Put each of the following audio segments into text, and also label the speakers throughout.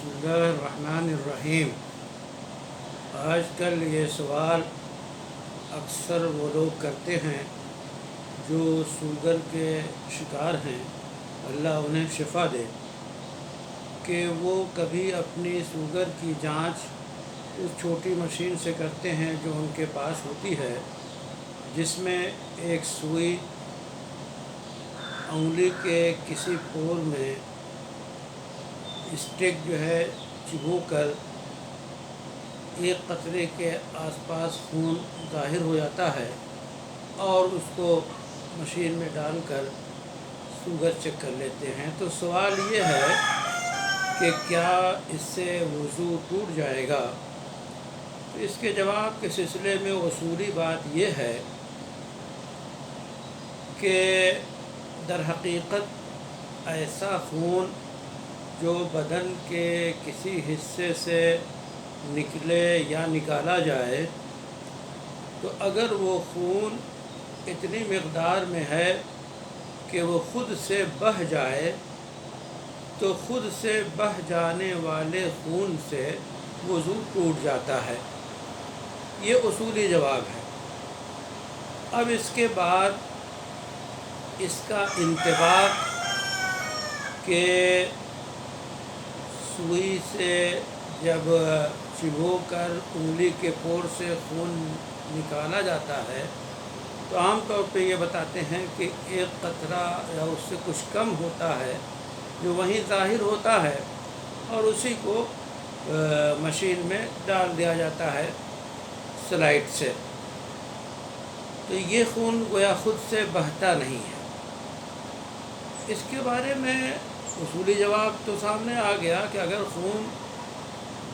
Speaker 1: बिस्मिल्लाहिर्रहमानिर्रहीम। आज कल ये सवाल अक्सर वो लोग करते हैं जो शुगर के शिकार हैं, अल्लाह उन्हें शिफा दे, कि वो कभी अपनी शुगर की जांच उस छोटी मशीन से करते हैं जो उनके पास होती है, जिसमें एक सुई उंगली के किसी पोर में स्टिक जो है चिबो कर एक कतरे के आसपास खून ज़ाहिर हो जाता है और उसको मशीन में डालकर शुगर चेक कर लेते हैं। तो सवाल ये है कि क्या इससे वज़ू टूट जाएगा? तो इसके जवाब के सिलसिले में उसूली बात यह है कि दर हकीकत ऐसा खून जो बदन के किसी हिस्से से निकले या निकाला जाए, तो अगर वो खून इतनी मक़दार में है कि वो ख़ुद से बह जाए, तो ख़ुद से बह जाने वाले खून से वज़ू टूट जाता है। ये उसूली जवाब है। अब इसके बाद इसका इंतबाक के सुई से जब चिबो कर उंगली के पोर से खून निकाला जाता है, तो आम तौर पे ये बताते हैं कि एक कतरा या उससे कुछ कम होता है जो वहीं ज़ाहिर होता है और उसी को मशीन में डाल दिया जाता है स्लाइड से। तो ये खून गोया ख़ुद से बहता नहीं है। इसके बारे में उसूली जवाब तो सामने आ गया कि अगर खून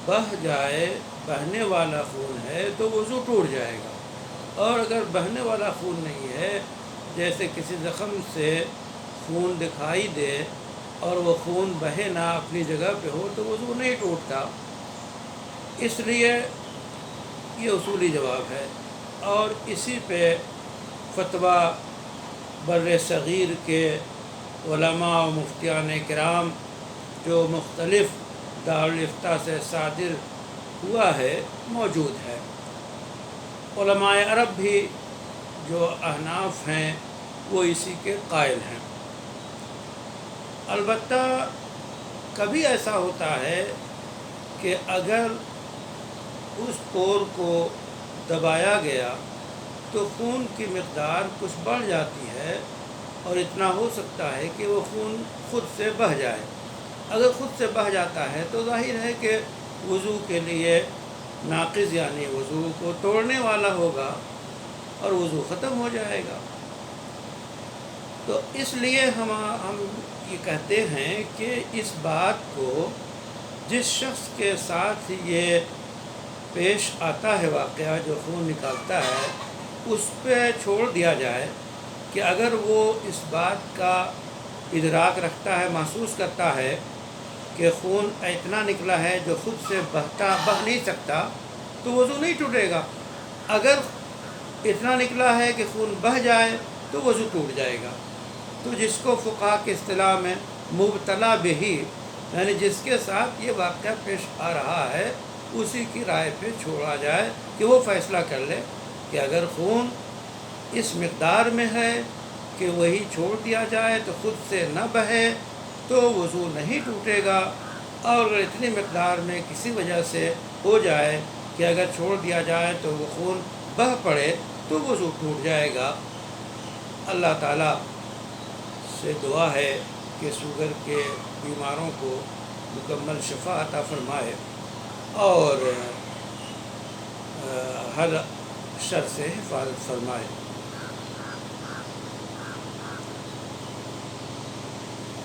Speaker 1: बह जाए, बहने वाला खून है, तो वज़ू टूट जाएगा। और अगर बहने वाला खून नहीं है, जैसे किसी ज़ख़म से खून दिखाई दे और वो खून बहे ना, अपनी जगह पे हो, तो वज़ू नहीं टूटता। इसलिए ये उसूली जवाब है और इसी पे फ़तवा बर्रे सग़ीर के उलमा व मुफ्तियान किराम जो मुख्तलिफ़ दारुल इफ्ता से सादिर हुआ है मौजूद है। उलमाए अरब भी जो अहनाफ हैं वो इसी के कायल हैं। अलबत्ता कभी ऐसा होता है कि अगर उस पोर को दबाया गया तो खून की मिक़दार कुछ बढ़ जाती है और इतना हो सकता है कि वो खून ख़ुद से बह जाए। अगर ख़ुद से बह जाता है तो ज़ाहिर है कि वज़ू के लिए नाक़िज़ यानी वज़ू को तोड़ने वाला होगा और वज़ू ख़त्म हो जाएगा। तो इसलिए हम ये कहते हैं कि इस बात को जिस शख्स के साथ ये पेश आता है वाक़या, जो खून निकालता है, उस पे छोड़ दिया जाए कि अगर वो इस बात का इदराक रखता है, महसूस करता है कि खून इतना निकला है जो ख़ुद से बह नहीं सकता, तो वज़ू नहीं टूटेगा। अगर इतना निकला है कि खून बह जाए तो वज़ू टूट जाएगा। तो जिसको फ़ुक़हा के इस्तिलाह में मुब्तला बिही, यानी जिसके साथ ये वाक़या पेश आ रहा है, उसी की राय पे छोड़ा जाए कि वो फ़ैसला कर ले कि अगर खून इस मिक़दार में है कि वही छोड़ दिया जाए तो ख़ुद से न बहे, तो वज़ू नहीं टूटेगा। और अगर इतनी मिक़दार में किसी वजह से हो जाए कि अगर छोड़ दिया जाए तो वो खून बह पड़े, तो वज़ू टूट जाएगा। अल्लाह ताला से दुआ है कि शुगर के बीमारों को मुकम्मल शिफा अता फ़रमाए और हर शर से हिफाज़त फ़रमाए।